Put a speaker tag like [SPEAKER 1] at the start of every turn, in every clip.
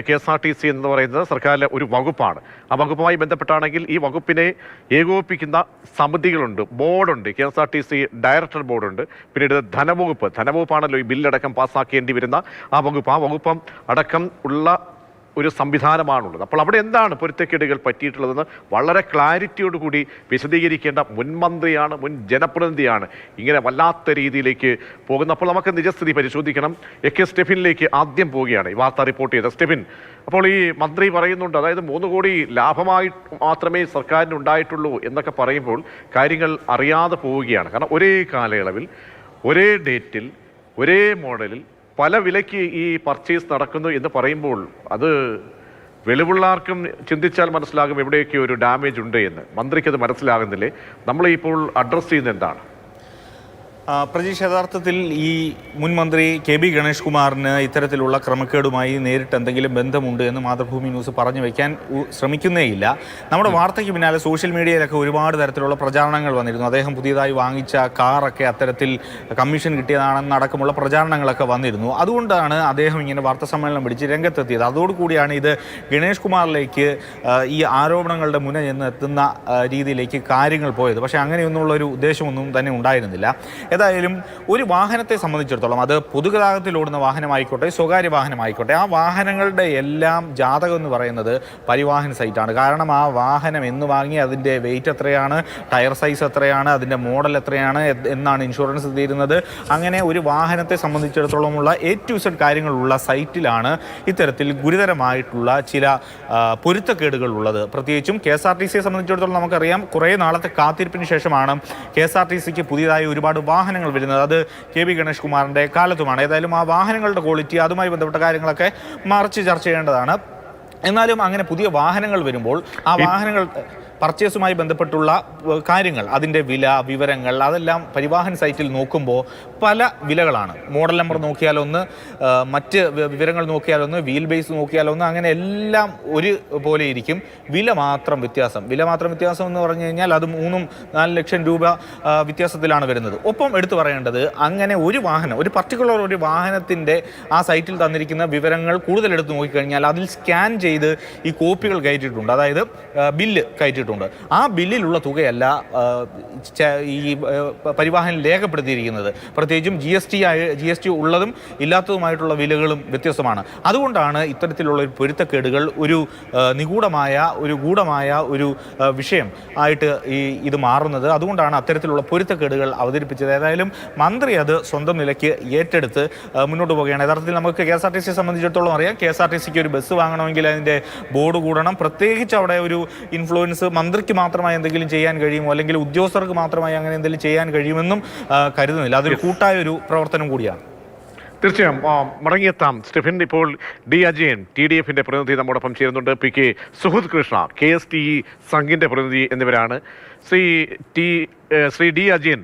[SPEAKER 1] KSRTC എന്ന് പറയുന്നത് സർക്കാരിലെ ഒരു വകുപ്പാണ്. ആ വകുപ്പുമായി ബന്ധപ്പെട്ടാണെങ്കിൽ ഈ വകുപ്പിനെ ഏകോപിപ്പിക്കുന്ന സമിതികളുണ്ട്, ബോർഡുണ്ട്. KSRTC director ബോർഡുണ്ട്. പിന്നീട് ധനവകുപ്പാണല്ലോ ഈ ബില്ലടക്കം പാസ്സാക്കേണ്ടി വരുന്ന ആ വകുപ്പ് അടക്കം ഉള്ള ഒരു സംവിധാനമാണുള്ളത്. അപ്പോൾ അവിടെ എന്താണ് പൊരുത്തക്കേടുകൾ പറ്റിയിട്ടുള്ളതെന്ന് വളരെ ക്ലാരിറ്റിയോടുകൂടി വിശദീകരിക്കേണ്ട മുൻ മന്ത്രിയാണ്, മുൻ ജനപ്രതിനിധിയാണ് ഇങ്ങനെ വല്ലാത്ത രീതിയിലേക്ക് പോകുന്നത്. അപ്പോൾ നമുക്ക് നിജസ്ഥിതി പരിശോധിക്കണം. AK സ്റ്റെഫിനിലേക്ക് ആദ്യം പോവുകയാണ് ഈ വാർത്ത റിപ്പോർട്ട് ചെയ്ത സ്റ്റെഫിൻ. അപ്പോൾ ഈ മന്ത്രി പറയുന്നുണ്ട്, അതായത് 3 കോടി ലാഭമായി മാത്രമേ സർക്കാരിന് ഉണ്ടായിട്ടുള്ളൂ എന്നൊക്കെ പറയുമ്പോൾ കാര്യങ്ങൾ അറിയാതെ പോവുകയാണ്. കാരണം ഒരേ കാലയളവിൽ ഒരേ ഡേറ്റിൽ ഒരേ മോഡലിൽ പല വിലയ്ക്ക് ഈ പർച്ചേസ് നടക്കുന്നു എന്ന് പറയുമ്പോൾ അത് വെളിവുള്ളാർക്കും ചിന്തിച്ചാൽ മനസ്സിലാകും എവിടെയൊക്കെ ഒരു ഡാമേജ് ഉണ്ട് എന്ന്. മന്ത്രിക്ക് അത് മനസ്സിലാകുന്നില്ലേ? നമ്മൾ ഇപ്പോൾ അഡ്രസ്സ് ചെയ്യുന്നത് എന്താണ്?
[SPEAKER 2] പ്രജീഷ്, യഥാർത്ഥത്തിൽ ഈ മുൻ മന്ത്രി KB ഗണേഷ് കുമാറിന് ഇത്തരത്തിലുള്ള ക്രമക്കേടുമായി നേരിട്ട് എന്തെങ്കിലും ബന്ധമുണ്ട് എന്ന് മാതൃഭൂമി ന്യൂസ് പറഞ്ഞു വയ്ക്കാൻ ശ്രമിക്കുന്നേയില്ല. നമ്മുടെ വാർത്തയ്ക്ക് പിന്നാലെ സോഷ്യൽ മീഡിയയിലൊക്കെ ഒരുപാട് തരത്തിലുള്ള പ്രചാരണങ്ങൾ വന്നിരുന്നു. അദ്ദേഹം പുതിയതായി വാങ്ങിച്ച കാറൊക്കെ അത്തരത്തിൽ കമ്മീഷൻ കിട്ടിയതാണെന്നടക്കമുള്ള പ്രചാരണങ്ങളൊക്കെ വന്നിരുന്നു. അതുകൊണ്ടാണ് അദ്ദേഹം ഇങ്ങനെ വാർത്താ സമ്മേളനം വിളിച്ച് രംഗത്തെത്തിയത്. അതോടുകൂടിയാണ് ഇത് ഗണേഷ് കുമാറിലേക്ക് ഈ ആരോപണങ്ങളുടെ മുന ചെന്ന് എത്തുന്ന രീതിയിലേക്ക് കാര്യങ്ങൾ പോയത്. പക്ഷേ അങ്ങനെയൊന്നുമുള്ളൊരു ഉദ്ദേശമൊന്നും തന്നെ ഉണ്ടായിരുന്നില്ല. ഏതായാലും ഒരു വാഹനത്തെ സംബന്ധിച്ചിടത്തോളം, അത് പൊതുഗതാഗതത്തിലോടുന്ന വാഹനമായിക്കോട്ടെ സ്വകാര്യ വാഹനമായിക്കോട്ടെ, ആ വാഹനങ്ങളുടെ എല്ലാം ജാതകം എന്ന് പറയുന്നത് പരിവാഹൻ സൈറ്റാണ്. കാരണം ആ വാഹനം എന്ന് വാങ്ങി അതിൻ്റെ വെയിറ്റ് എത്രയാണ്, ടയർ സൈസ് എത്രയാണ്, അതിൻ്റെ മോഡൽ എത്രയാണ്, എന്നാണ് ഇൻഷുറൻസ് തീരുന്നത്, അങ്ങനെ ഒരു വാഹനത്തെ സംബന്ധിച്ചിടത്തോളമുള്ള A to Z കാര്യങ്ങളുള്ള സൈറ്റിലാണ് ഇത്തരത്തിൽ ഗുരുതരമായിട്ടുള്ള ചില പൊരുത്തക്കേടുകൾ ഉള്ളത്. പ്രത്യേകിച്ചും KSRTCയെ സംബന്ധിച്ചിടത്തോളം നമുക്കറിയാം, കുറേ നാളത്തെ കാത്തിരിപ്പിന് ശേഷമാണ് KSRTCക്ക് പുതിയതായി ഒരുപാട് വാഹനങ്ങൾ വരുന്നത്. അത് KB ഗണേഷ് കുമാറിൻ്റെ കാലത്തുമാണ്. ഏതായാലും ആ വാഹനങ്ങളുടെ ക്വാളിറ്റി, അതുമായി ബന്ധപ്പെട്ട കാര്യങ്ങളൊക്കെ മറിച്ച് ചർച്ച ചെയ്യേണ്ടതാണ്. എന്നാലും അങ്ങനെ പുതിയ വാഹനങ്ങൾ വരുമ്പോൾ ആ വാഹനങ്ങൾ പർച്ചേസുമായി ബന്ധപ്പെട്ടുള്ള കാര്യങ്ങൾ, അതിൻ്റെ വില, വിവരങ്ങൾ, അതെല്ലാം പരിവാഹൻ സൈറ്റിൽ നോക്കുമ്പോൾ പല വിലകളാണ്. മോഡൽ നമ്പർ നോക്കിയാലൊന്ന്, മറ്റ് വിവരങ്ങൾ നോക്കിയാലൊന്ന്, വീൽ ബേസ് നോക്കിയാലൊന്ന്, അങ്ങനെ എല്ലാം ഒരു പോലെ ഇരിക്കും. വില മാത്രം വ്യത്യാസം എന്ന് പറഞ്ഞു കഴിഞ്ഞാൽ അത് 3-4 ലക്ഷം രൂപ വ്യത്യാസത്തിലാണ് വരുന്നത്. ഒപ്പം എടുത്തു പറയേണ്ടത്, അങ്ങനെ ഒരു വാഹനം, ഒരു പർട്ടിക്കുലർ ഒരു വാഹനത്തിൻ്റെ ആ സൈറ്റിൽ തന്നിരിക്കുന്ന വിവരങ്ങൾ കൂടുതൽ എടുത്ത് നോക്കിക്കഴിഞ്ഞാൽ അതിൽ സ്കാൻ ചെയ്ത് ഈ കോപ്പികൾ കയറ്റിയിട്ടുണ്ട്, അതായത് ബില്ല് കയറ്റിയിട്ടുണ്ട്. ആ ബില്ലിലുള്ള തുകയല്ല ഈ പരിവാഹനിൽ രേഖപ്പെടുത്തിയിരിക്കുന്നത്. പ്രത്യേകിച്ചും GST ഉള്ളതും ഇല്ലാത്തതുമായിട്ടുള്ള വിലകളും വ്യത്യസ്തമാണ്. അതുകൊണ്ടാണ് ഇത്തരത്തിലുള്ള ഒരു പൊരുത്തക്കേടുകൾ ഒരു ഗൂഢമായ ഒരു വിഷയം ആയിട്ട് ഇത് മാറുന്നത്. അതുകൊണ്ടാണ് അത്തരത്തിലുള്ള പൊരുത്തക്കേടുകൾ അവതരിപ്പിച്ചത്. ഏതായാലും മന്ത്രി അത് സ്വന്തം നിലയ്ക്ക് ഏറ്റെടുത്ത് മുന്നോട്ട് പോവുകയാണ്. യഥാർത്ഥത്തിൽ നമുക്ക് KSRTCയെ സംബന്ധിച്ചിടത്തോളം അറിയാം, KSRTCക്ക് ഒരു ബസ് വാങ്ങണമെങ്കിൽ അതിൻ്റെ ബോർഡ് കൂടണം. പ്രത്യേകിച്ച് അവിടെ ഒരു ഇൻഫ്ലുവൻസ് മന്ത്രിക്ക് മാത്രമായി എന്തെങ്കിലും ചെയ്യാൻ കഴിയുമോ, അല്ലെങ്കിൽ ഉദ്യോഗസ്ഥർക്ക് മാത്രമായി അങ്ങനെ എന്തെങ്കിലും ചെയ്യാൻ കഴിയുമെന്നും കരുതുന്നില്ല. അതൊരു കൂട്ടായ ഒരു പ്രവർത്തനം കൂടിയാണ്.
[SPEAKER 1] തീർച്ചയായും മടങ്ങിയെത്താം സ്റ്റെഫിൻ. ഇപ്പോൾ D അജയൻ, TDFിൻ്റെ പ്രതിനിധി നമ്മോടൊപ്പം ചേരുന്നുണ്ട്. PK സുഹൃത് കൃഷ്ണ, KSTE സംഘിൻ്റെ പ്രതിനിധി എന്നിവരാണ്. ശ്രീ D അജയൻ,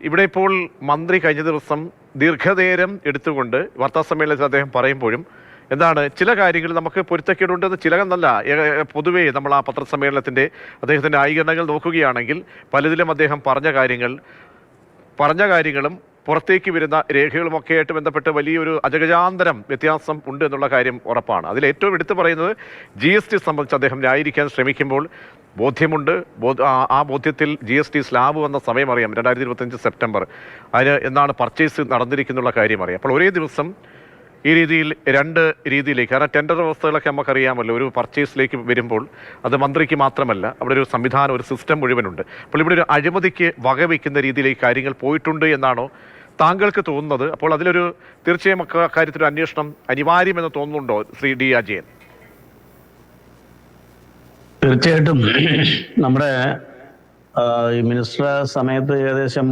[SPEAKER 1] ഇവിടെ ഇപ്പോൾ മന്ത്രി കഴിഞ്ഞ ദിവസം ദീർഘനേരം എടുത്തുകൊണ്ട് വാർത്താസമ്മേളനത്തിൽ അദ്ദേഹം പറയുമ്പോഴും എന്താണ് ചില കാര്യങ്ങൾ നമുക്ക് പൊരുത്തക്കേടുണ്ടെന്ന്, ചിലതെന്നല്ല, പൊതുവേ നമ്മൾ ആ പത്രസമ്മേളനത്തിൻ്റെ അദ്ദേഹത്തിൻ്റെ ഐകരണങ്ങൾ നോക്കുകയാണെങ്കിൽ പലതിലും അദ്ദേഹം പറഞ്ഞ കാര്യങ്ങളും പുറത്തേക്ക് വരുന്ന രേഖകളുമൊക്കെ ആയിട്ട് ബന്ധപ്പെട്ട് വലിയൊരു അജഗജാന്തരം വ്യത്യാസം ഉണ്ട് എന്നുള്ള കാര്യം ഉറപ്പാണ്. അതിലേറ്റവും എടുത്തു പറയുന്നത് GST സംബന്ധിച്ച് അദ്ദേഹം ന്യായീകരിക്കാൻ ശ്രമിക്കുമ്പോൾ ബോധ്യമുണ്ട്. ആ ബോധ്യത്തിൽ GST സ്ലാബ് വന്ന സമയം അറിയാം, 2025 സെപ്റ്റംബർ. അതിന് എന്നാണ് പർച്ചേസ് നടന്നിരിക്കുന്നുള്ള കാര്യം അറിയാം. അപ്പോൾ ഒരേ ദിവസം ഈ രീതിയിൽ 2 രീതിയിലേക്ക്, കാരണം ടെൻഡർ വ്യവസ്ഥകളൊക്കെ നമുക്കറിയാമല്ലോ, ഒരു പർച്ചേസിലേക്ക് വരുമ്പോൾ അത് മന്ത്രിക്ക് മാത്രമല്ല, അവിടെ ഒരു സംവിധാനം, ഒരു സിസ്റ്റം മുഴുവനുണ്ട്. അപ്പോൾ ഇവിടെ ഒരു അഴിമതിക്ക് വകവയ്ക്കുന്ന രീതിയിലേക്ക് കാര്യങ്ങൾ പോയിട്ടുണ്ട് എന്നാണോ താങ്കൾക്ക് തോന്നുന്നത്? അപ്പോൾ അതിലൊരു തീർച്ചയായും കാര്യത്തിലൊരു അന്വേഷണം അനിവാര്യമെന്ന് തോന്നുന്നുണ്ടോ ശ്രീ D അജയൻ?
[SPEAKER 3] തീർച്ചയായിട്ടും നമ്മുടെ മിനിസ്റ്റർ സമയത്ത് ഏകദേശം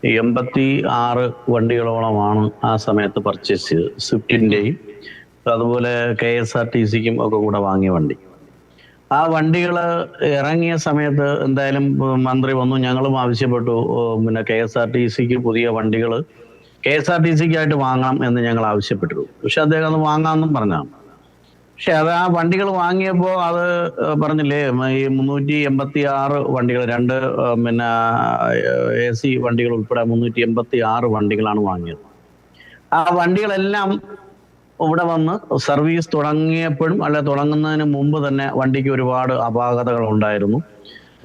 [SPEAKER 3] 386 വണ്ടികളോളമാണ് ആ സമയത്ത് പർച്ചേസ് ചെയ്തത്. സ്വിഫ്റ്റിൻ്റെയും അതുപോലെ KSRTCക്കും ഒക്കെ കൂടെ വാങ്ങിയ വണ്ടി. ആ വണ്ടികൾ ഇറങ്ങിയ സമയത്ത് എന്തായാലും മന്ത്രി വന്നു, ഞങ്ങളും ആവശ്യപ്പെട്ടു, പിന്നെ KSRTCക്ക് പുതിയ വണ്ടികൾ KSRTCക്കായിട്ട് വാങ്ങാം എന്ന് ഞങ്ങൾ ആവശ്യപ്പെട്ടു. പക്ഷെ അദ്ദേഹം അത് വാങ്ങാമെന്നും പറഞ്ഞാണ്. പക്ഷെ അത് ആ വണ്ടികൾ വാങ്ങിയപ്പോൾ അത് പറഞ്ഞില്ലേ, ഈ 386 വണ്ടികൾ, 2 പിന്നെ AC വണ്ടികൾ ഉൾപ്പെടെ 386 വണ്ടികളാണ് വാങ്ങിയത്. ആ വണ്ടികളെല്ലാം ഇവിടെ വന്ന് സർവീസ് തുടങ്ങിയപ്പോഴും അല്ലെ തുടങ്ങുന്നതിന് മുമ്പ് തന്നെ വണ്ടിക്ക് ഒരുപാട് അപാകതകൾ ഉണ്ടായിരുന്നു.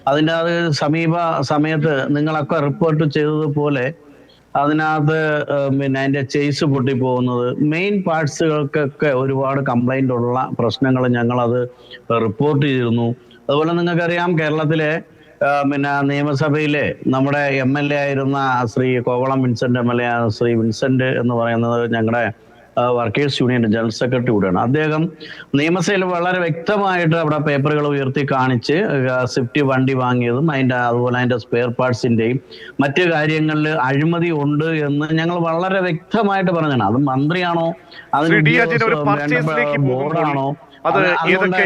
[SPEAKER 3] അതിൻ്റെ അത് സമീപ സമയത്ത് നിങ്ങളൊക്കെ റിപ്പോർട്ട് ചെയ്തതുപോലെ അതിനകത്ത് പിന്നെ അതിന്റെ ചെയ്സ് പൊട്ടിപ്പോകുന്നത്, മെയിൻ പാർട്സുകൾക്കൊക്കെ ഒരുപാട് കംപ്ലൈന്റ് ഉള്ള പ്രശ്നങ്ങൾ ഞങ്ങളത് റിപ്പോർട്ട് ചെയ്തിരുന്നു. അതുപോലെ നിങ്ങൾക്കറിയാം, കേരളത്തിലെ പിന്നെ നിയമസഭയിലെ നമ്മുടെ MLA ആയിരുന്ന Shri Kovalam Vincent MLA Shri Vincent എന്ന് പറയുന്നത് ഞങ്ങളുടെ വർക്കേഴ്സ് യൂണിയന്റെ ജനറൽ സെക്രട്ടറി കൂടെയാണ്. അദ്ദേഹം നിയമസഭയിൽ വളരെ വ്യക്തമായിട്ട് അവിടെ പേപ്പറുകൾ ഉയർത്തി കാണിച്ച് സ്വിഫ്റ്റ് വണ്ടി വാങ്ങിയതും അതുപോലെ അതിന്റെ സ്പെയർ പാർട്സിന്റെയും മറ്റു കാര്യങ്ങളിൽ അഴിമതി ഉണ്ട് എന്ന് ഞങ്ങൾ വളരെ വ്യക്തമായിട്ട് പറഞ്ഞാണ്. അത് മന്ത്രിയാണോ ബോർഡാണോ,
[SPEAKER 1] അത് ഏതൊക്കെ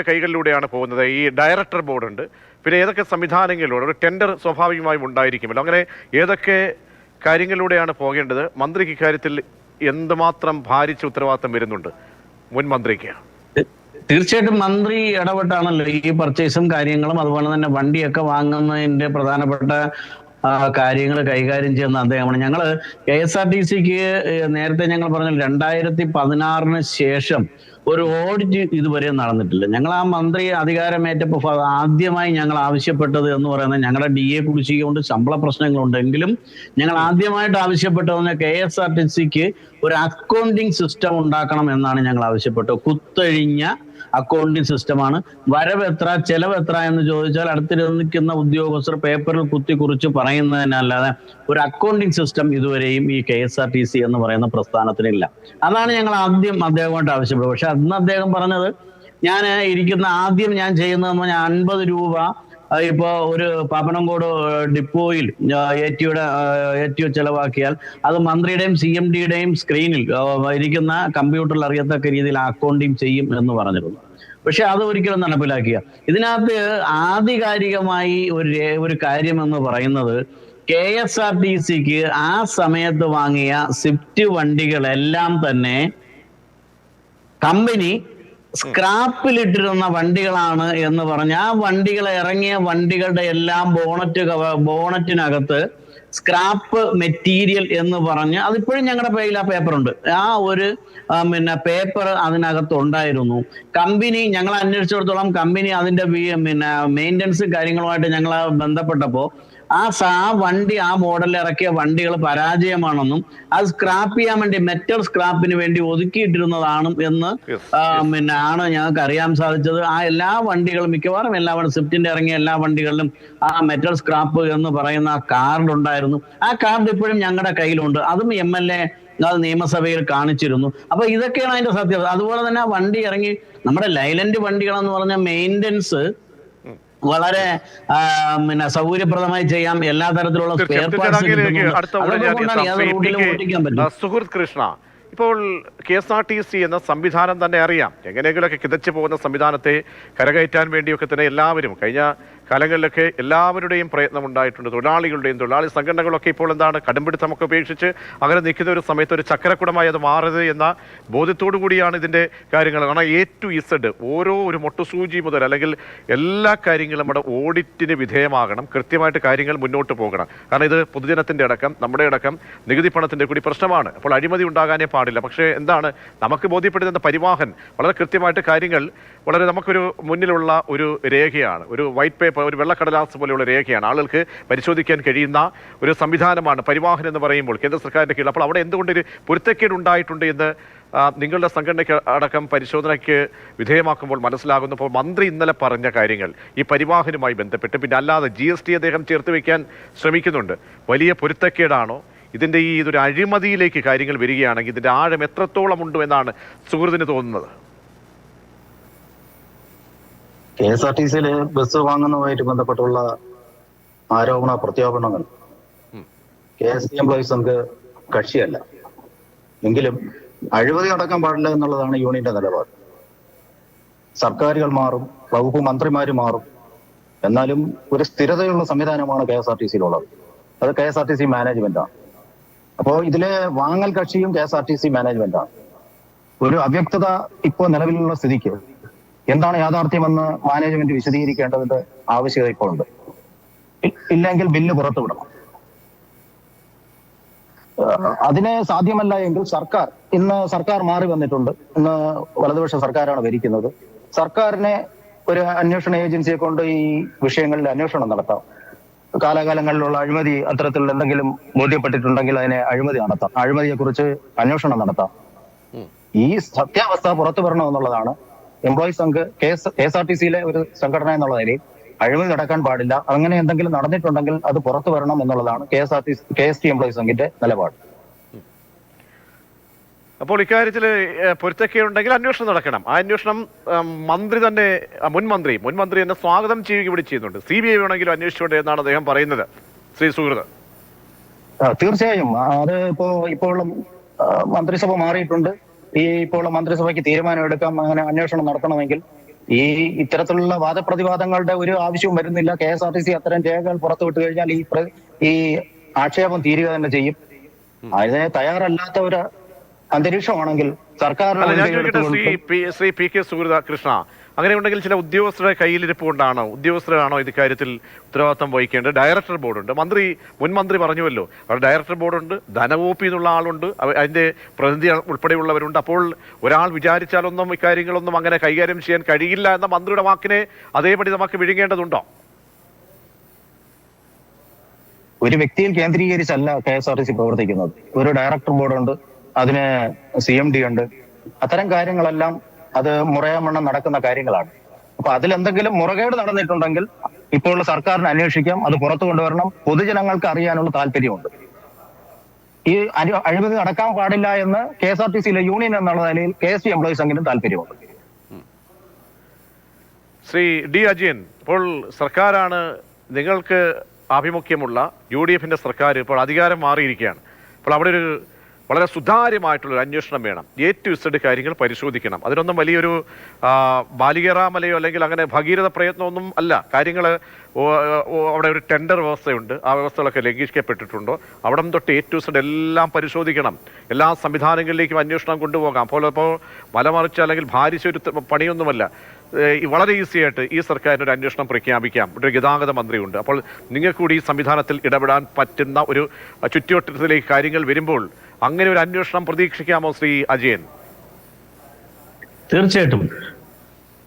[SPEAKER 1] കൈകളിലൂടെയാണ് പോകുന്നത്? ഈ ഡയറക്ടർ ബോർഡ് ഉണ്ട്, പിന്നെ ഏതൊക്കെ സംവിധാനങ്ങളിലൂടെ ഒരു ടെൻഡർ സ്വാഭാവികമായും ഉണ്ടായിരിക്കുമല്ലോ. അങ്ങനെ ഏതൊക്കെ കാര്യങ്ങളിലൂടെയാണ് പോകേണ്ടത്? മന്ത്രിക്ക് ഇക്കാര്യത്തിൽ എന്തുമാത്രം ഭാരിച്ച ഉത്തരവാദിത്തം വരുന്നുണ്ട് മുൻ മന്ത്രിക്ക്?
[SPEAKER 3] തീർച്ചയായിട്ടും മന്ത്രി ഇടപെട്ടാണല്ലോ ഈ പർച്ചേസും കാര്യങ്ങളും അതുപോലെ തന്നെ വണ്ടിയൊക്കെ വാങ്ങുന്നതിന്റെ പ്രധാനപ്പെട്ട കാര്യങ്ങൾ കൈകാര്യം ചെയ്യുന്ന അദ്ദേഹമാണ്. ഞങ്ങൾ KSRTCക്ക് നേരത്തെ ഞങ്ങൾ പറഞ്ഞ 2016 ശേഷം ഒരു ഓഡിറ്റ് ഇതുവരെ നടന്നിട്ടില്ല. ഞങ്ങൾ ആ മന്ത്രി അധികാരമേറ്റപ്പോൾ ആദ്യമായി ഞങ്ങൾ ആവശ്യപ്പെട്ടത് എന്ന് പറയുന്നത്, ഞങ്ങളുടെ DA കുടിശ്ശിക കൊണ്ട് ശമ്പള പ്രശ്നങ്ങളുണ്ടെങ്കിലും ഞങ്ങൾ ആദ്യമായിട്ട് ആവശ്യപ്പെട്ടതെന്ന് KSRTCക്ക് ഒരു അക്കൗണ്ടിങ് സിസ്റ്റം ഉണ്ടാക്കണം എന്നാണ് ഞങ്ങൾ ആവശ്യപ്പെട്ടത്. കുത്തഴിഞ്ഞ അക്കൗണ്ടിങ് സിസ്റ്റമാണ്. വരവ് എത്ര ചെലവ് എത്ര എന്ന് ചോദിച്ചാൽ അടുത്തിരിക്കുന്ന ഉദ്യോഗസ്ഥർ പേപ്പറിൽ കുറിച്ച് പറയുന്നതിനല്ലാതെ ഒരു അക്കൗണ്ടിങ് സിസ്റ്റം ഇതുവരെയും ഈ KSRTC എന്ന് പറയുന്ന പ്രസ്ഥാനത്തിനില്ല. അതാണ് ഞങ്ങൾ ആദ്യം അദ്ദേഹമായിട്ട് ആവശ്യപ്പെട്ടത്. പക്ഷെ അന്ന് അദ്ദേഹം പറഞ്ഞത്, ഞാൻ ചെയ്യുന്നതെന്ന് പറഞ്ഞാൽ 50 രൂപ ഇപ്പൊ ഒരു പാപ്പനംകോട് ഡിപ്പോയിൽ ATO ചെലവാക്കിയാൽ അത് മന്ത്രിയുടെയും CMDയുടെയും സ്ക്രീനിൽ ഇരിക്കുന്ന കമ്പ്യൂട്ടറിൽ അറിയത്തക്ക രീതിയിൽ അക്കൗണ്ടിങ് ചെയ്യും എന്ന് പറഞ്ഞിരുന്നു. പക്ഷെ അത് ഒരിക്കലും നടപ്പിലാക്കിയ. ഇതിനകത്ത് ആധികാരികമായി ഒരു കാര്യം എന്ന് പറയുന്നത്, KSRTCക്ക് ആ സമയത്ത് വാങ്ങിയ സ്വിഫ്റ്റ് വണ്ടികളെല്ലാം തന്നെ കമ്പനി സ്ക്രാപ്പിലിട്ടിരുന്ന വണ്ടികളാണ് എന്ന് പറഞ്ഞ് ആ വണ്ടികൾ ഇറങ്ങിയ വണ്ടികളുടെ എല്ലാം ബോണറ്റിനകത്ത് സ്ക്രാപ്പ് മെറ്റീരിയൽ എന്ന് പറഞ്ഞ്, അതിപ്പോഴും ഞങ്ങളുടെ കയ്യിൽ ആ പേപ്പറുണ്ട്. ആ ഒരു പിന്നെ പേപ്പർ അതിനകത്ത് ഉണ്ടായിരുന്നു. കമ്പനി ഞങ്ങൾ അന്വേഷിച്ചിടത്തോളം കമ്പനി അതിന്റെ മെയിൻ്റനൻസ് കാര്യങ്ങളുമായിട്ട് ഞങ്ങൾ ബന്ധപ്പെട്ടപ്പോൾ ആ വണ്ടി, ആ മോഡലിൽ ഇറക്കിയ വണ്ടികൾ പരാജയമാണെന്നും അത് സ്ക്രാപ്പ് ചെയ്യാൻ വേണ്ടി, മെറ്റൽ സ്ക്രാപ്പിന് വേണ്ടി ഒതുക്കിയിട്ടിരുന്നതാണ് എന്ന് ആണ് ഞങ്ങൾക്ക് അറിയാൻ സാധിച്ചത്. ആ എല്ലാ വണ്ടികളും, മിക്കവാറും സ്വിഫ്റ്റിന്റെ ഇറങ്ങിയ എല്ലാ വണ്ടികളിലും ആ മെറ്റൽ സ്ക്രാപ്പ് എന്ന് പറയുന്ന ആ കാർഡ് ഉണ്ടായിരുന്നു. ആ കാർഡ് ഇപ്പോഴും ഞങ്ങളുടെ കയ്യിലുണ്ട്. അതും MLA അത് നിയമസഭയിൽ കാണിച്ചിരുന്നു. അപ്പൊ ഇതൊക്കെയാണ് അതിന്റെ സത്യത. അതുപോലെ തന്നെ വണ്ടി ഇറങ്ങി നമ്മുടെ ലൈലൻഡ് വണ്ടികളെന്ന് പറഞ്ഞ മെയിൻ്റനൻസ് വളരെ സൗകര്യപ്രദമായി ചെയ്യാം. എല്ലാ തരത്തിലുള്ള സ്പെയർ പാർട്സ്
[SPEAKER 1] സുഹൃത്ത് കൃഷ്ണ, ഇപ്പോൾ KSRTC എന്ന സംവിധാനം തന്നെ അറിയാം. എങ്ങനെയെങ്കിലുമൊക്കെ കിതച്ചു പോകുന്ന സംവിധാനത്തെ കരകയറ്റാൻ വേണ്ടിയൊക്കെ തന്നെ എല്ലാവരും കഴിഞ്ഞ കാലങ്ങളിലൊക്കെ എല്ലാവരുടെയും പ്രയത്നം ഉണ്ടായിട്ടുണ്ട്. തൊഴിലാളി സംഘടനകളൊക്കെ ഇപ്പോൾ എന്താണ് കടുംപിടുത്തമൊക്കെ ഉപേക്ഷിച്ച് അങ്ങനെ നിൽക്കുന്ന ഒരു സമയത്ത് ഒരു ചക്രക്കുടമായി അത് മാറരുത് എന്ന ബോധ്യത്തോടു കൂടിയാണ് ഇതിൻ്റെ കാര്യങ്ങൾ. കാരണം A to Z ഓരോ ഒരു മൊട്ടുസൂചി മുതൽ അല്ലെങ്കിൽ എല്ലാ കാര്യങ്ങളും നമ്മുടെ ഓഡിറ്റിന് വിധേയമാകണം. കൃത്യമായിട്ട് കാര്യങ്ങൾ മുന്നോട്ട് പോകണം. കാരണം ഇത് പൊതുജനത്തിൻ്റെ അടക്കം നമ്മുടെ അടക്കം നികുതി പണത്തിൻ്റെ കൂടി പ്രശ്നമാണ്. അപ്പോൾ അഴിമതി ഉണ്ടാകാനേ പാടില്ല. പക്ഷേ എന്താണ് നമുക്ക് ബോധ്യപ്പെടുന്ന പരിവാഹൻ വളരെ കൃത്യമായിട്ട് കാര്യങ്ങൾ വളരെ നമുക്കൊരു മുന്നിലുള്ള ഒരു രേഖയാണ്, ഒരു വൈറ്റ് പേപ്പർ, ഒരു വെള്ളക്കടലാസ് പോലെയുള്ള രേഖയാണ്. ആളുകൾക്ക് പരിശോധിക്കാൻ കഴിയുന്ന ഒരു സംവിധാനമാണ് പരിവാഹൻ എന്ന് പറയുമ്പോൾ കേന്ദ്ര സർക്കാരിൻ്റെ കീഴിൽ. അപ്പോൾ അവിടെ എന്തുകൊണ്ടൊരു പൊരുത്തക്കേട് ഉണ്ടായിട്ടുണ്ട് എന്ന് നിങ്ങളുടെ സംഘടനയ്ക്ക് അടക്കം പരിശോധനയ്ക്ക് വിധേയമാക്കുമ്പോൾ മനസ്സിലാകുന്നു. അപ്പോൾ മന്ത്രി ഇന്നലെ പറഞ്ഞ കാര്യങ്ങൾ ഈ പരിവാഹനുമായി ബന്ധപ്പെട്ട്, പിന്നെ അല്ലാതെ GST അദ്ദേഹം ചേർത്ത് വയ്ക്കാൻ ശ്രമിക്കുന്നുണ്ട്. വലിയ പൊരുത്തക്കേടാണോ ഇതിൻ്റെ ഇതൊരു അഴിമതിയിലേക്ക് കാര്യങ്ങൾ വരികയാണെങ്കിൽ ഇതിൻ്റെ ആഴം എത്രത്തോളം ഉണ്ട് എന്നാണ് സുഹൃത്തിന് തോന്നുന്നത്?
[SPEAKER 4] KSRTCയില് ബസ് വാങ്ങുന്നതുമായിട്ട് ബന്ധപ്പെട്ടുള്ള ആരോപണ പ്രത്യാപനങ്ങൾ KSC എംപ്ലോയീസ് നമുക്ക് കക്ഷിയല്ല. എങ്കിലും അഴിമതി നടക്കാൻ പാടില്ല എന്നുള്ളതാണ് യൂണിയന്റെ നിലപാട്. സർക്കാരുകൾ മാറും, വകുപ്പ് മന്ത്രിമാര് മാറും, എന്നാലും ഒരു സ്ഥിരതയുള്ള സംവിധാനമാണ് KSRTCയിലുള്ളത്. അത് KSRTC മാനേജ്മെന്റാണ്. അപ്പോൾ ഇതിലെ വാങ്ങൽ കക്ഷിയും KSRTC മാനേജ്മെന്റാണ്. ഒരു അവ്യക്തത ഇപ്പോൾ നിലവിലുള്ള സ്ഥിതിക്ക് എന്താണ് യാഥാർത്ഥ്യമെന്ന് മാനേജ്മെന്റ് വിശദീകരിക്കേണ്ടതിന്റെ ആവശ്യകത ഇപ്പോൾ ഉണ്ട്. ഇല്ലെങ്കിൽ ബില്ല് പുറത്തുവിടണം. അതിനെ സാധ്യമല്ല എങ്കിൽ ഇന്ന് സർക്കാർ മാറി വന്നിട്ടുണ്ട്. ഇന്ന് വലതുപക്ഷ സർക്കാരാണ് ഭരിക്കുന്നത്. സർക്കാരിനെ ഒരു അന്വേഷണ ഏജൻസിയെ കൊണ്ട് ഈ വിഷയങ്ങളിൽ അന്വേഷണം നടത്താം. കാലാകാലങ്ങളിലുള്ള അഴിമതി അത്തരത്തിലുള്ള എന്തെങ്കിലും ബോധ്യപ്പെട്ടിട്ടുണ്ടെങ്കിൽ അതിനെ അഴിമതി നടത്താം. അഴിമതിയെക്കുറിച്ച് അന്വേഷണം നടത്താം. ഈ സത്യാവസ്ഥ പുറത്തു വരണമെന്നുള്ളതാണ് എംപ്ലോയീസ് സംഘ് KSRTCയിലെ ഒരു സംഘടന എന്നുള്ള നിലയിൽ അഴിമതി നടക്കാൻ പാടില്ല. അങ്ങനെ എന്തെങ്കിലും നടന്നിട്ടുണ്ടെങ്കിൽ അത് പുറത്തു വരണം എന്നുള്ളതാണ് KST എംപ്ലോയീസ് സംഘിന്റെ നിലപാട്.
[SPEAKER 1] അപ്പോൾ ഇക്കാര്യത്തിൽ പൊരുത്തക്കേടുണ്ടെങ്കിൽ അന്വേഷണം നടക്കണം. ആ അന്വേഷണം മന്ത്രി തന്നെ മുൻമന്ത്രി തന്നെ സ്വാഗതം ചെയ്യുക ഇവിടെ ചെയ്യുന്നുണ്ട്. CBI വേണമെങ്കിലും അന്വേഷിച്ചോട്ടെ എന്നാണ് അദ്ദേഹം പറയുന്നത്. ശ്രീ സുഹൃത്ത്,
[SPEAKER 4] തീർച്ചയായും അത് ഇപ്പോഴുള്ള മന്ത്രിസഭ മാറിയിട്ടുണ്ട്. ഇപ്പോഴുള്ള മന്ത്രിസഭയ്ക്ക് തീരുമാനം എടുക്കാം. അങ്ങനെ അന്വേഷണം നടത്തണമെങ്കിൽ ഇത്തരത്തിലുള്ള വാദപ്രതിവാദങ്ങളുടെ ഒരു ആവശ്യവും വരുന്നില്ല. KSRTC അത്തരം രേഖകൾ പുറത്തുവിട്ട് കഴിഞ്ഞാൽ ഈ ആക്ഷേപം തീരുക തന്നെ ചെയ്യും. അതിനെ തയ്യാറല്ലാത്ത ഒരു അന്തരീക്ഷമാണെങ്കിൽ
[SPEAKER 1] ശ്രീ P.K. സുഹൃത കൃഷ്ണ, അങ്ങനെയുണ്ടെങ്കിൽ ചില ഉദ്യോഗസ്ഥരുടെ കയ്യിലിരിപ്പ് കൊണ്ടാണോ, ഉദ്യോഗസ്ഥരാണോ ഇത് കാര്യത്തിൽ ഉത്തരവാദിത്തം വഹിക്കേണ്ടത്? ഡയറക്ടർ ബോർഡുണ്ട്. മുൻമന്ത്രി പറഞ്ഞുവല്ലോ, അവിടെ ഡയറക്ടർ ബോർഡുണ്ട്, ധനവകുപ്പിൽ നിന്നുള്ള ആളുണ്ട്, അതിന്റെ പ്രതിനിധി ഉൾപ്പെടെയുള്ളവരുണ്ട്. അപ്പോൾ ഒരാൾ വിചാരിച്ചാലൊന്നും ഇക്കാര്യങ്ങളൊന്നും അങ്ങനെ കൈകാര്യം ചെയ്യാൻ കഴിയില്ല എന്ന മന്ത്രിയുടെ വാക്കിനെ അതേപടി നമുക്ക് വിഴുങ്ങേണ്ടതുണ്ടോ?
[SPEAKER 4] ഒരു വ്യക്തിയിൽ കേന്ദ്രീകരിച്ചല്ല KSRTC പ്രവർത്തിക്കുന്നത്. ഒരു ഡയറക്ടർ ബോർഡുണ്ട്, അതിന് CMD ഉണ്ട്. അത്തരം കാര്യങ്ങളെല്ലാം അത് മുറയാമണ്ണം നടക്കുന്ന കാര്യങ്ങളാണ്. അപ്പൊ അതിലെന്തെങ്കിലും മുറകേട് നടന്നിട്ടുണ്ടെങ്കിൽ ഇപ്പോഴുള്ള സർക്കാരിന് അന്വേഷിക്കാം. അത് പുറത്തു കൊണ്ടുവരണം. പൊതുജനങ്ങൾക്ക് അറിയാനുള്ള താല്പര്യമുണ്ട്. ഈ അഴിമതി നടക്കാൻ പാടില്ല എന്ന് KSRTCയിലെ യൂണിയൻ എന്നുള്ള നിലയിൽ KST എംപ്ലോയീസ് സംഘിനും താല്പര്യമുണ്ട്.
[SPEAKER 1] ശ്രീ D. അജയൻ, ഇപ്പോൾ സർക്കാരാണ് നിങ്ങൾക്ക് ആഭിമുഖ്യമുള്ള UDFന്റെ സർക്കാർ ഇപ്പോൾ അധികാരം മാറിയിരിക്കുകയാണ്. അപ്പോൾ അവിടെ ഒരു വളരെ സുതാര്യമായിട്ടുള്ളൊരു അന്വേഷണം വേണം. A to Z കാര്യങ്ങൾ പരിശോധിക്കണം. അതിനൊന്നും വലിയൊരു ബാലികേറാമലയോ അല്ലെങ്കിൽ അങ്ങനെ ഭഗീരഥ പ്രയത്നമൊന്നും അല്ല. കാര്യങ്ങൾ അവിടെ ഒരു ടെൻഡർ വ്യവസ്ഥയുണ്ട്. ആ വ്യവസ്ഥകളൊക്കെ ലംഘിക്കപ്പെട്ടിട്ടുണ്ടോ, അവിടം തൊട്ട് A to Z എല്ലാം പരിശോധിക്കണം. എല്ലാ സംവിധാനങ്ങളിലേക്കും അന്വേഷണം കൊണ്ടുപോകാം. അപ്പോൾ മലമറിച്ച് അല്ലെങ്കിൽ ഭാരിച്ചൊരു പണിയൊന്നുമല്ല. വളരെ ഈസി ആയിട്ട് ഈ സർക്കാരിന് ഒരു അന്വേഷണം പ്രഖ്യാപിക്കാം. ഒരു ഗതാഗത മന്ത്രിയുണ്ട്. അപ്പോൾ നിങ്ങൾക്ക് കൂടി ഈ സംവിധാനത്തിൽ ഇടപെടാൻ പറ്റുന്ന ഒരു ചുറ്റുവട്ടത്തിലേക്ക് കാര്യങ്ങൾ വരുമ്പോൾ അങ്ങനെ ഒരു അന്വേഷണം പ്രതീക്ഷിക്കാമോ ശ്രീ അജയൻ?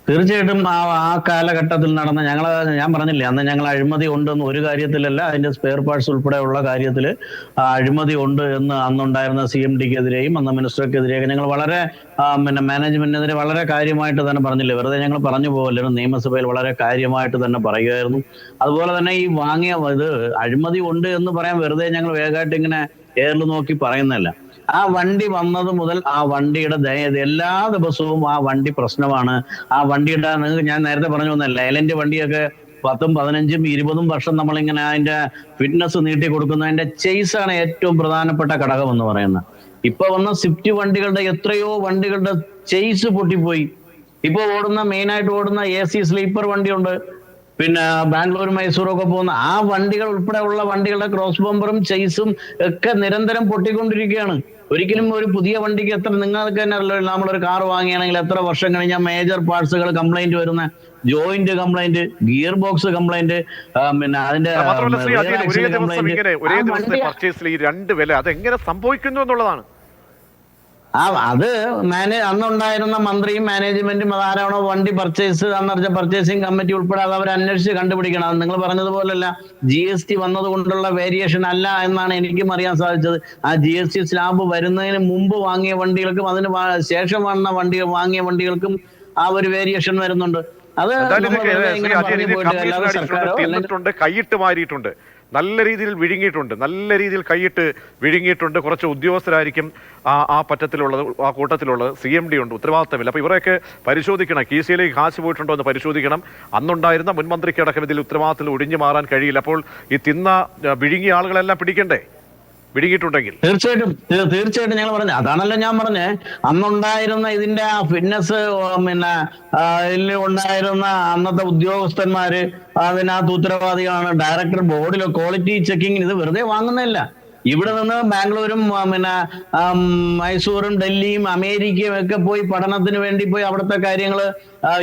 [SPEAKER 3] തീർച്ചയായിട്ടും ആ കാലഘട്ടത്തിൽ നടന്ന ഞാൻ പറഞ്ഞില്ലേ, അന്ന് ഞങ്ങൾ അഴിമതി ഉണ്ടെന്ന് ഒരു കാര്യത്തിലല്ല, അതിന്റെ സ്പെയർ പാർട്സ് ഉൾപ്പെടെയുള്ള കാര്യത്തിൽ അഴിമതി ഉണ്ട് എന്ന് അന്നുണ്ടായിരുന്ന CMDക്കെതിരെയും അന്ന് മിനിസ്റ്റർക്കെതിരെയൊക്കെ ഞങ്ങൾ വളരെ മാനേജ്മെന്റിനെതിരെ വളരെ കാര്യമായിട്ട് തന്നെ പറഞ്ഞില്ലേ, വെറുതെ ഞങ്ങൾ പറഞ്ഞു പോകല്ലോ, നിയമസഭയിൽ വളരെ കാര്യമായിട്ട് തന്നെ പറയുകയായിരുന്നു. അതുപോലെ തന്നെ ഈ ഇത് അഴിമതി ഉണ്ട് എന്ന് പറയാൻ വെറുതെ ഞങ്ങൾ വേഗമായിട്ട് ഇങ്ങനെ എയറിൽ നോക്കി പറയുന്നതല്ല. ആ വണ്ടി വന്നത് മുതൽ ആ വണ്ടിയുടെ എല്ലാ ദിവസവും ആ വണ്ടി പ്രശ്നമാണ്. ആ വണ്ടിയുടെ ഞാൻ നേരത്തെ പറഞ്ഞു വന്നല്ല, ലൈലന്റ് വണ്ടിയൊക്കെ 10, 15, 20 വർഷം നമ്മളിങ്ങനെ അതിന്റെ ഫിറ്റ്നസ് നീട്ടി കൊടുക്കുന്നതിന്റെ ചേസാണ് ഏറ്റവും പ്രധാനപ്പെട്ട ഘടകം എന്ന് പറയുന്നത്. ഇപ്പൊ വന്ന സ്വിഫ്റ്റ് വണ്ടികളുടെ എത്രയോ വണ്ടികളുടെ ചേസ് പൊട്ടിപ്പോയി. ഇപ്പൊ മെയിനായിട്ട് ഓടുന്ന AC സ്ലീപ്പർ വണ്ടിയുണ്ട്. പിന്നെ ബാംഗ്ലൂർ മൈസൂറൊക്കെ പോകുന്ന ആ വണ്ടികൾ ഉൾപ്പെടെയുള്ള വണ്ടികളുടെ ക്രോസ് ബമ്പറും ചേസും ഒക്കെ നിരന്തരം പൊട്ടിക്കൊണ്ടിരിക്കുകയാണ്. ഒരിക്കലും ഒരു പുതിയ വണ്ടിക്ക് നിങ്ങൾക്ക് തന്നെ അറിയില്ല, നമ്മളൊരു കാർ വാങ്ങിയാണെങ്കിൽ എത്ര വർഷം കഴിഞ്ഞാൽ മേജർ പാർട്സുകൾ കംപ്ലൈന്റ് വരുന്ന, joint complaint, gear box complaint, പിന്നെ അതിന്റെ
[SPEAKER 1] രണ്ട് വില അതെങ്ങനെ സംഭവിക്കുന്നു എന്നുള്ളതാണ്.
[SPEAKER 3] അത് അന്നുണ്ടായിരുന്ന മന്ത്രിയും മാനേജ്മെന്റും അതാരാണോ വണ്ടി പർച്ചേസിംഗ് കമ്മിറ്റി ഉൾപ്പെടെ അത് അവർ അന്വേഷിച്ച് കണ്ടുപിടിക്കണം. അത് നിങ്ങൾ പറഞ്ഞതുപോലല്ല, GST വന്നത് കൊണ്ടുള്ള വേരിയേഷൻ അല്ല എന്നാണ് എനിക്കും അറിയാൻ സാധിച്ചത്. ആ GST സ്ലാബ് വരുന്നതിന് മുമ്പ് വാങ്ങിയ വണ്ടികൾക്കും അതിന് ശേഷം വാങ്ങിയ വണ്ടികൾക്കും ആ ഒരു വേരിയേഷൻ വരുന്നുണ്ട്. അത്
[SPEAKER 1] കൈയിട്ട് മാറിയിട്ടുണ്ട്, നല്ല രീതിയിൽ വിഴുങ്ങിയിട്ടുണ്ട്. കുറച്ച് ഉദ്യോഗസ്ഥരായിരിക്കും ആ പറ്റത്തിലുള്ളത്, ആ കൂട്ടത്തിലുള്ളത്. CMD ഉണ്ട്, ഉത്തരവാദിത്തമില്ല. അപ്പോൾ ഇവരെയൊക്കെ പരിശോധിക്കണം. കീശയിലേക്ക് കാശ് പോയിട്ടുണ്ടോ എന്ന് പരിശോധിക്കണം. അന്നുണ്ടായിരുന്ന മുൻമന്ത്രിക്കടക്കം ഇതിൽ ഉത്തരവാദിത്തത്തിൽ ഒഴിഞ്ഞു മാറാൻ കഴിയില്ല. അപ്പോൾ ഈ വിഴുങ്ങിയ ആളുകളെല്ലാം പിടിക്കണ്ടേ, വിഴുങ്ങിയിട്ടുണ്ടെങ്കിൽ?
[SPEAKER 3] തീർച്ചയായിട്ടും ഞങ്ങൾ പറഞ്ഞു. അതാണല്ലോ ഞാൻ പറഞ്ഞേ, അന്നുണ്ടായിരുന്ന ഇതിന്റെ ആ ഫിറ്റ്നസ് ഇതിൽ ഉണ്ടായിരുന്ന അന്നത്തെ ഉദ്യോഗസ്ഥന്മാര് അതിനകത്ത് ഉത്തരവാദികളാണ്. ഡയറക്ടർ ബോർഡിലോ ക്വാളിറ്റി ചെക്കിങ്ങിന് ഇത് വെറുതെ വാങ്ങുന്നില്ല. ഇവിടെ നിന്ന് ബാംഗ്ലൂരും പിന്നെ മൈസൂറും ഡൽഹിയും അമേരിക്കയും ഒക്കെ പോയി പഠനത്തിന് വേണ്ടി പോയി അവിടുത്തെ കാര്യങ്ങൾ,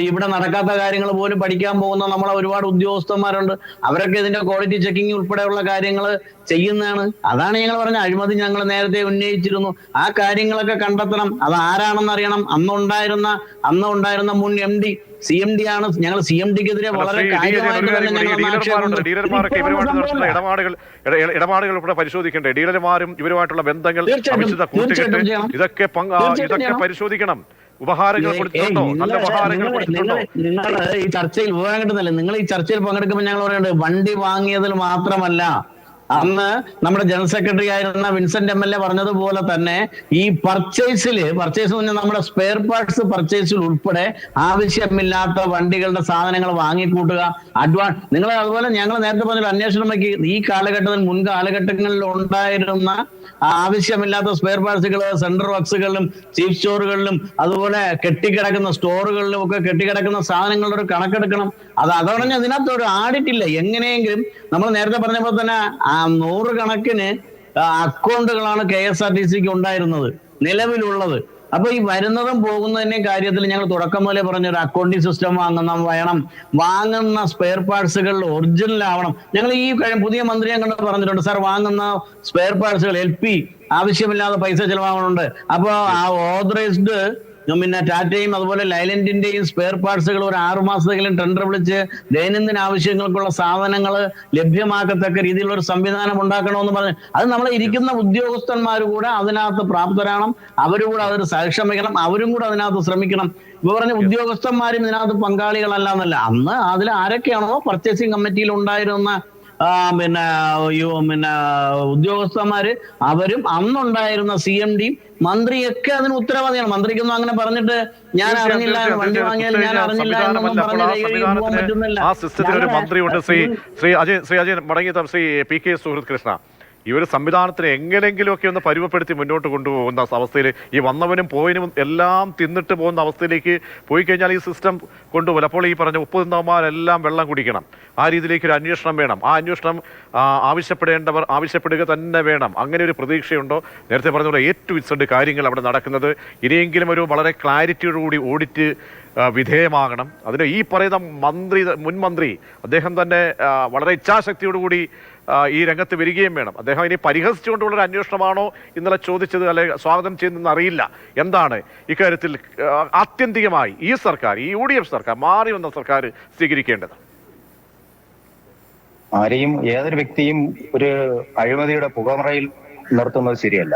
[SPEAKER 3] ഇവിടെ നടക്കാത്ത കാര്യങ്ങൾ പോലും പഠിക്കാൻ പോകുന്ന നമ്മളെ ഒരുപാട് ഉദ്യോഗസ്ഥന്മാരുണ്ട്. അവരൊക്കെ ഇതിന്റെ ക്വാളിറ്റി ചെക്കിംഗ് ഉൾപ്പെടെയുള്ള കാര്യങ്ങൾ ചെയ്യുന്നതാണ്. അതാണ് ഞങ്ങൾ പറഞ്ഞ അഴിമതി ഞങ്ങൾ നേരത്തെ ഉന്നയിച്ചിരുന്നു. ആ കാര്യങ്ങളൊക്കെ കണ്ടെത്തണം, അത് ആരാണെന്ന് അറിയണം. അന്നുണ്ടായിരുന്ന മുൻ MD CMD ആണ്. ഞങ്ങൾ CMDക്കെതിരെ വളരെ
[SPEAKER 1] ഇടപാടുകൾ ഇവിടെ പരിശോധിക്കണ്ടേ? ഡീലർമാരും ഇവരുമായിട്ടുള്ള ബന്ധങ്ങൾ, ഇതൊക്കെ പരിശോധിക്കണം. ഉപഹാരങ്ങൾ കൊടുത്തിട്ടുണ്ടോ? നല്ല ഉപഹാരങ്ങൾ കൊടുത്തിട്ടുണ്ടോ?
[SPEAKER 3] നിങ്ങൾ ഈ ചർച്ചയിൽ ഉപഹാരം കിട്ടുന്നില്ല. നിങ്ങൾ ഈ ചർച്ചയിൽ പങ്കെടുക്കുമ്പോൾ ഞങ്ങൾ പറയുന്നത് വണ്ടി വാങ്ങിയതിൽ മാത്രമല്ല, അന്ന് നമ്മുടെ ജനറൽ സെക്രട്ടറി ആയിരുന്ന വിൻസെന്റ് MLA പറഞ്ഞതുപോലെ തന്നെ ഈ പർച്ചേസ് നമ്മുടെ സ്പെയർ പാർട്സ് പർച്ചേസിൽ ഉൾപ്പെടെ ആവശ്യമില്ലാത്ത വണ്ടികളുടെ സാധനങ്ങൾ വാങ്ങിക്കൂട്ടുക, നിങ്ങൾ അതുപോലെ ഞങ്ങൾ നേരത്തെ പറഞ്ഞ അന്വേഷണം വയ്ക്കി. ഈ കാലഘട്ടത്തിൽ മുൻ കാലഘട്ടങ്ങളിൽ ഉണ്ടായിരുന്ന ആവശ്യമില്ലാത്ത സ്പെയർ പാർട്സുകൾ സെൻട്രൽ വർക്സുകളിലും ചീഫ് സ്റ്റോറുകളിലും അതുപോലെ കെട്ടിക്കിടക്കുന്ന സ്റ്റോറുകളിലും ഒക്കെ കെട്ടിക്കിടക്കുന്ന സാധനങ്ങളുടെ ഒരു കണക്കെടുക്കണം. അതോടെ ഇതിനകത്ത് ഒരു ആഡിറ്റ് ഇല്ല. എങ്ങനെയെങ്കിലും നമ്മൾ നേരത്തെ പറഞ്ഞപ്പോൾ തന്നെ 100 കണക്കിന് അക്കൗണ്ടുകളാണ് KSRTCക്ക് ഉണ്ടായിരുന്നത് നിലവിലുള്ളത്. അപ്പൊ ഈ വരുന്നതും പോകുന്നതിന്റെയും കാര്യത്തിൽ ഞങ്ങൾ തുടക്കം മുതലേ പറഞ്ഞ ഒരു അക്കൗണ്ടിങ് സിസ്റ്റം വാങ്ങുന്ന സ്പെയർ പാർട്സുകൾ ഒറിജിനൽ ആവണം. ഞങ്ങൾ ഈ പുതിയ മന്ത്രിയെ കണ്ട് പറഞ്ഞിട്ടുണ്ട്, സാർ വാങ്ങുന്ന സ്പെയർ പാർട്സുകൾ LP ആവശ്യമില്ലാതെ പൈസ ചെലവാകുന്നുണ്ട്. അപ്പൊ ആ ഓതറൈസ്ഡ് പിന്നെ ടാറ്റയും അതുപോലെ ലൈലൻഡിന്റെയും സ്പെയർ പാർട്സുകൾ ഒരു 6 മാസത്തെങ്കിലും ടെൻഡർ വിളിച്ച് ദൈനംദിന ആവശ്യങ്ങൾക്കുള്ള സാധനങ്ങൾ ലഭ്യമാക്കത്തക്ക രീതിയിലുള്ള ഒരു സംവിധാനം ഉണ്ടാക്കണമെന്ന് പറഞ്ഞു. അത് നമ്മൾ ഇരിക്കുന്ന ഉദ്യോഗസ്ഥന്മാർ കൂടെ അതിനകത്ത് പ്രാപ്തരാകണം, അവരും കൂടെ അതൊരു സാക്ഷ്യം വയ്ക്കണം, അവരും കൂടെ അതിനകത്ത് ശ്രമിക്കണം. ഇപ്പൊ പറഞ്ഞ ഉദ്യോഗസ്ഥന്മാരും ഇതിനകത്ത് പങ്കാളികളല്ല എന്നല്ല, അന്ന് അതിൽ ആരൊക്കെയാണോ പർച്ചേസിംഗ് കമ്മിറ്റിയിൽ ഉണ്ടായിരുന്ന പിന്നെ ഉദ്യോഗസ്ഥന്മാര് അവരും അന്നുണ്ടായിരുന്ന CMDയും മന്ത്രിയൊക്കെ അതിന് ഉത്തരവാദിയാണ്. മന്ത്രിക്കൊന്നും അങ്ങനെ പറഞ്ഞിട്ട് ഞാൻ അറിഞ്ഞില്ല, വണ്ടി വാങ്ങിയാൽ ഞാൻ അറിഞ്ഞില്ല എന്നൊന്നും പോകാൻ പറ്റുന്നില്ല.
[SPEAKER 1] ആ സിസ്റ്റത്തിൽ ഒരു മന്ത്രിയുണ്ട്, ശ്രീ അജയൻ മടങ്ങിയ ശ്രീ PK സുഹൃത് കൃഷ്ണ. ഈ ഒരു സംവിധാനത്തിന് എങ്ങനെങ്കിലുമൊക്കെ ഒന്ന് പരുവപ്പെടുത്തി മുന്നോട്ട് കൊണ്ടുപോകുന്ന അവസ്ഥയിൽ ഈ വന്നവനും പോയനും എല്ലാം തിന്നിട്ട് പോകുന്ന അവസ്ഥയിലേക്ക് പോയി കഴിഞ്ഞാൽ ഈ സിസ്റ്റം കൊണ്ടുപോകും. അപ്പോൾ ഈ പറഞ്ഞ 30 തിന്നവന്മാരെല്ലാം വെള്ളം കുടിക്കണം. ആ രീതിയിലേക്ക് ഒരു അന്വേഷണം വേണം. ആ അന്വേഷണം ആവശ്യപ്പെടേണ്ടവർ ആവശ്യപ്പെടുക തന്നെ വേണം. അങ്ങനെ ഒരു പ്രതീക്ഷയുണ്ടോ? നേരത്തെ പറഞ്ഞ പോലെ A-to Z കാര്യങ്ങൾ അവിടെ നടക്കുന്നത് ഇനിയെങ്കിലും ഒരു വളരെ ക്ലാരിറ്റിയോടുകൂടി ഓഡിറ്റ് വിധേയമാകണം. അതിന് ഈ പറയുന്ന മുൻ മന്ത്രി അദ്ദേഹം തന്നെ വളരെ ഇച്ഛാശക്തിയോടുകൂടി ഈ രംഗത്ത് വരികയും വേണം. അദ്ദേഹം ഇനി പരിഹസിച്ചുകൊണ്ടുള്ളൊരു അന്വേഷണമാണോ ഇന്നലെ ചോദിച്ചത്, അല്ലെ സ്വാഗതം ചെയ്യുന്നതെന്ന് അറിയില്ല. എന്താണ് ഇക്കാര്യത്തിൽ ആത്യന്തികമായി ഈ സർക്കാർ, ഈ UDF സർക്കാർ, മാറി വന്ന സർക്കാർ സ്വീകരിക്കേണ്ടത്?
[SPEAKER 4] ആരെയും ഏതൊരു വ്യക്തിയും ഒരു അഴിമതിയുടെ പുകമറയിൽ നിർത്തുന്നത് ശരിയല്ല.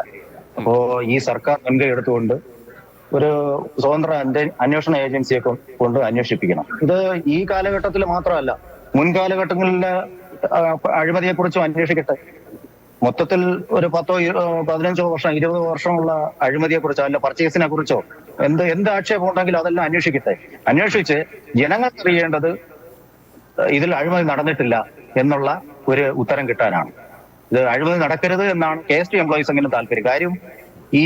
[SPEAKER 4] അപ്പോ ഈ സർക്കാർ മുൻകൈ എടുത്തുകൊണ്ട് ഒരു സ്വതന്ത്ര അന്വേഷണ ഏജൻസിയെ കൊണ്ട് അന്വേഷിപ്പിക്കണം. ഇത് ഈ കാലഘട്ടത്തിൽ മാത്രമല്ല, മുൻകാലഘട്ടങ്ങളിലെ അഴിമതിയെ കുറിച്ചും അന്വേഷിക്കട്ടെ. മൊത്തത്തിൽ ഒരു 10, 15 വർഷം 20 വർഷമുള്ള അഴിമതിയെ കുറിച്ചോ അല്ല പർച്ചേസിനെ കുറിച്ചോ എന്ത് ആക്ഷേപം ഉണ്ടെങ്കിലും അതെല്ലാം അന്വേഷിക്കട്ടെ. അന്വേഷിച്ച് ജനങ്ങൾക്ക് അറിയേണ്ടത് ഇതിൽ അഴിമതി നടന്നിട്ടില്ല എന്നുള്ള ഒരു ഉത്തരം കിട്ടാനാണ്. ഇത് അഴിമതി നടക്കരുത് എന്നാണ് KST എംപ്ലോയീസ് എങ്കിലും താല്പര്യം. കാര്യം ഈ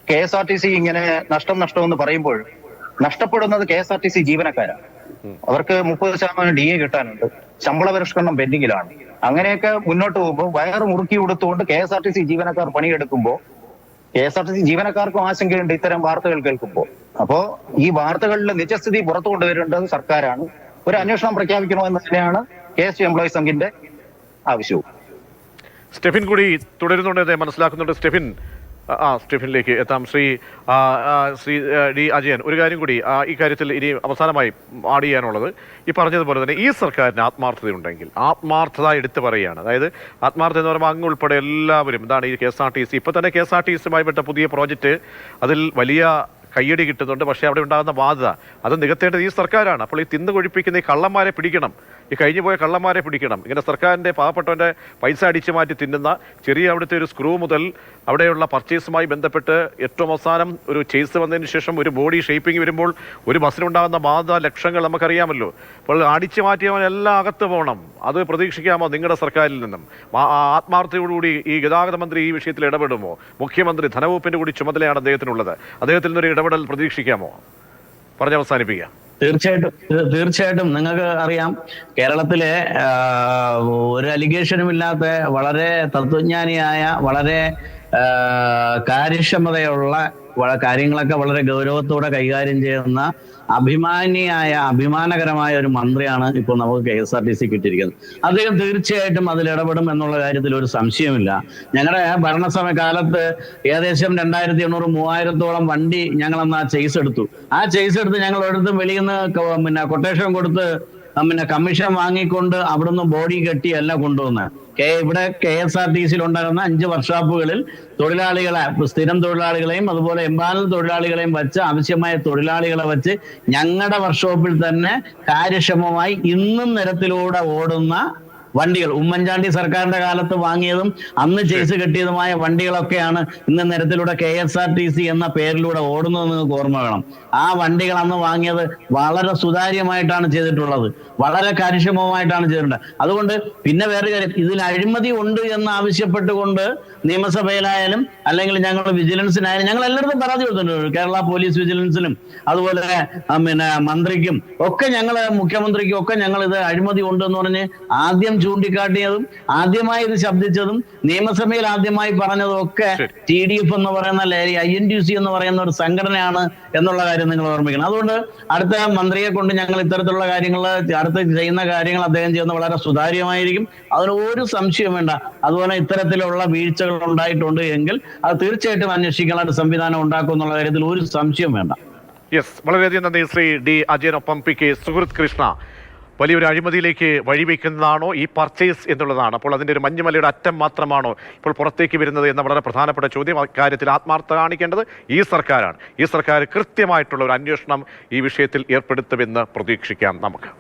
[SPEAKER 4] KSRTC ഇങ്ങനെ നഷ്ടം എന്ന് പറയുമ്പോൾ നഷ്ടപ്പെടുന്നത് KSRTC ജീവനക്കാരാണ്. അവർക്ക് 30% DA കിട്ടാനുണ്ട്, ശമ്പള പരിഷ്കരണം പെൻഡിങ്ങിലാണ്. അങ്ങനെയൊക്കെ മുന്നോട്ട് പോകുമ്പോൾ വയറ് മുറുക്കി കൊടുത്തുകൊണ്ട് KSRTC ജീവനക്കാർ പണിയെടുക്കുമ്പോൾ KSRTC ജീവനക്കാർക്കും ആശങ്കയുണ്ട് ഇത്തരം വാർത്തകൾ കേൾക്കുമ്പോൾ. അപ്പോ ഈ വാർത്തകളിലെ നിജസ്ഥിതി പുറത്തു കൊണ്ടുവരേണ്ടത് സർക്കാരാണ്. ഒരു അന്വേഷണം പ്രഖ്യാപിക്കണമെന്ന് തന്നെയാണ് KST എംപ്ലോയീസ് സംഘിന്റെ ആവശ്യവും.
[SPEAKER 1] സ്റ്റെഫിൻ കൂടി തുടരുന്നുണ്ട് മനസ്സിലാക്കുന്നുണ്ട്. സ്റ്റെഫിനിലേക്ക് എത്താം. ശ്രീ D. അജയൻ, ഒരു കാര്യം കൂടി ഈ കാര്യത്തിൽ ഇനി അവസാനമായി ആഡ് ചെയ്യാനുള്ളത്, ഈ പറഞ്ഞതുപോലെ തന്നെ ഈ സർക്കാരിന് ആത്മാർത്ഥതയുണ്ടെങ്കിൽ ആത്മാർത്ഥത എടുത്തു പറയുകയാണ്. അതായത് ആത്മാർത്ഥത എന്ന് പറയുമ്പോൾ അങ്ങ് ഉൾപ്പെടെ എല്ലാവരും എന്താണ് ഈ KSRTC ഇപ്പൊ തന്നെ KSRTCയുമായി ബന്ധപ്പെട്ട പുതിയ പ്രോജക്റ്റ് അതിൽ വലിയ കയ്യടി കിട്ടുന്നുണ്ട്. പക്ഷേ അവിടെ ഉണ്ടാകുന്ന ബാധ്യത അത് നികത്തേണ്ടത് ഈ സർക്കാരാണ്. അപ്പോൾ ഈ തിന്നു കൊഴിപ്പിക്കുന്ന ഈ കള്ളന്മാരെ പിടിക്കണം, ഈ കഴിഞ്ഞു പോയ കള്ളന്മാരെ പിടിക്കണം. ഇങ്ങനെ സർക്കാരിൻ്റെ പാവപ്പെട്ടവൻ്റെ പൈസ അടിച്ചു മാറ്റി തിന്നുന്ന ചെറിയ അവിടുത്തെ ഒരു സ്ക്രൂ മുതൽ അവിടെയുള്ള പർച്ചേസുമായി ബന്ധപ്പെട്ട് ഏറ്റവും അവസാനം ഒരു ചേസ് വന്നതിന് ശേഷം ഒരു ബോഡി ഷേപ്പിംഗ് വരുമ്പോൾ ഒരു ബസ്സിനുണ്ടാകുന്ന ബാധ ലക്ഷങ്ങൾ നമുക്കറിയാമല്ലോ. അപ്പോൾ അടിച്ചു മാറ്റിയവനെല്ലാം അകത്ത് പോകണം. അത് പ്രതീക്ഷിക്കാമോ നിങ്ങളുടെ സർക്കാരിൽ നിന്നും? ആത്മാർത്ഥതയോടുകൂടി ഈ ഗതാഗത മന്ത്രി ഈ വിഷയത്തിൽ ഇടപെടുമോ? മുഖ്യമന്ത്രി ധനവകുപ്പിൻ്റെ കൂടി ചുമതലയാണ് അദ്ദേഹത്തിനുള്ളത്. അദ്ദേഹത്തിൽ നിന്നൊരു ഇടപെടൽ പ്രതീക്ഷിക്കാമോ? പറഞ്ഞ് അവസാനിപ്പിക്കാം.
[SPEAKER 3] തീർച്ചയായിട്ടും നിങ്ങൾക്ക് അറിയാം, കേരളത്തിലെ ഒരു അലിഗേഷനും ഇല്ലാത്ത വളരെ തത്വജ്ഞാനിയായ, വളരെ കാര്യക്ഷമതയുള്ള, കാര്യങ്ങളൊക്കെ വളരെ ഗൗരവത്തോടെ കൈകാര്യം ചെയ്യുന്ന അഭിമാനകരമായ ഒരു മന്ത്രിയാണ് ഇപ്പോൾ നമുക്ക് KSRTC കിട്ടിയിരിക്കുന്നത്. അദ്ദേഹം തീർച്ചയായിട്ടും അതിൽ ഇടപെടും എന്നുള്ള കാര്യത്തിൽ ഒരു സംശയമില്ല. ഞങ്ങളുടെ ഭരണസമയ കാലത്ത് ഏകദേശം 2800-3000-ഓളം വണ്ടി ഞങ്ങളന്ന് ആ ചേസ് എടുത്തു. ഞങ്ങൾ എടുത്ത് വെളിയിൽ നിന്ന് കൊട്ടേഷൻ കൊടുത്ത് കമ്മീഷൻ വാങ്ങിക്കൊണ്ട് അവിടുന്ന് ബോഡി കെട്ടിയല്ല കൊണ്ടുവന്നത്. ഇവിടെ KSRTC ഉണ്ടായിരുന്ന 5 വർക്ക്ഷോപ്പുകളിൽ തൊഴിലാളികളെ, സ്ഥിരം തൊഴിലാളികളെയും അതുപോലെ എംപാനൽ തൊഴിലാളികളെയും വെച്ച്, ആവശ്യമായ തൊഴിലാളികളെ വെച്ച് ഞങ്ങളുടെ വർക്ക്ഷോപ്പിൽ തന്നെ കാര്യക്ഷമമായി ഇന്നും നിരത്തിലൂടെ ഓടുന്ന വണ്ടികൾ, ഉമ്മൻചാണ്ടി സർക്കാരിന്റെ കാലത്ത് വാങ്ങിയതും അന്ന് ചേസ് കെട്ടിയതുമായ വണ്ടികളൊക്കെയാണ് ഇന്ന് നിരത്തിലൂടെ KSRTC എന്ന പേരിലൂടെ ഓടുന്നതെന്ന് നിങ്ങൾക്ക് ഓർമ്മ വേണം. ആ വണ്ടികൾ അന്ന് വാങ്ങിയത് വളരെ സുതാര്യമായിട്ടാണ് ചെയ്തിട്ടുള്ളത്, വളരെ കാര്യക്ഷമമായിട്ടാണ് ചെയ്തിട്ടുള്ളത്. അതുകൊണ്ട് പിന്നെ വേറെ കാര്യം, ഇതിൽ അഴിമതി ഉണ്ട് എന്ന് ആവശ്യപ്പെട്ടുകൊണ്ട് നിയമസഭയിലായാലും അല്ലെങ്കിൽ ഞങ്ങൾ വിജിലൻസിനായാലും ഞങ്ങൾ എല്ലായിടത്തും പരാതി കൊടുത്തിട്ടുണ്ട്. കേരള പോലീസ് വിജിലൻസിലും അതുപോലെ മന്ത്രിക്കും ഒക്കെ, മുഖ്യമന്ത്രിക്കും ഒക്കെ ഞങ്ങൾ ഇത് അഴിമതി ഉണ്ടെന്ന് പറഞ്ഞ് ആദ്യം ചൂണ്ടിക്കാട്ടിയതും ആദ്യമായി ഇത് ശബ്ദിച്ചതും നിയമസഭയിൽ ആദ്യമായി പറഞ്ഞതും ഒക്കെ TDF എന്ന് പറയുന്ന INTUC എന്ന് പറയുന്ന ഒരു സംഘടനയാണ് എന്നുള്ള കാര്യം നിങ്ങൾ ഓർമ്മിക്കണം. അതുകൊണ്ട് അടുത്ത മന്ത്രിയെ കൊണ്ട് ഞങ്ങൾ ഇത്തരത്തിലുള്ള കാര്യങ്ങൾ, അടുത്ത് ചെയ്യുന്ന കാര്യങ്ങൾ അദ്ദേഹം ചെയ്യുന്ന വളരെ സുതാര്യമായിരിക്കും, അതിന് ഒരു സംശയം വേണ്ട. അതുപോലെ ഇത്തരത്തിലുള്ള വീഴ്ചകൾ ഉണ്ടായിട്ടുണ്ട് എങ്കിൽ അത് തീർച്ചയായിട്ടും അന്വേഷിക്കാനുള്ള സംവിധാനം ഉണ്ടാക്കും എന്നുള്ള കാര്യത്തിൽ ഒരു സംശയം വേണ്ട.
[SPEAKER 1] യെസ്, വളരെയധികം നന്ദി ശ്രീ D. അജയനൊപ്പം PK സുഹൃത്ത് കൃഷ്ണ. വലിയൊരു അഴിമതിയിലേക്ക് വഴിവെക്കുന്നതാണോ ഈ പർച്ചേസ് എന്നുള്ളതാണ്. അപ്പോൾ അതിൻ്റെ ഒരു മഞ്ഞുമലയുടെ അറ്റം മാത്രമാണോ ഇപ്പോൾ പുറത്തേക്ക് വരുന്നത് എന്ന വളരെ പ്രധാനപ്പെട്ട ചോദ്യം. അക്കാര്യത്തിൽ ആത്മാർത്ഥത കാണിക്കേണ്ടത് ഈ സർക്കാരാണ്. ഈ സർക്കാർ കൃത്യമായിട്ടുള്ള ഒരു അന്വേഷണം ഈ വിഷയത്തിൽ ഏർപ്പെടുത്തുമെന്ന് പ്രതീക്ഷിക്കാം നമുക്ക്.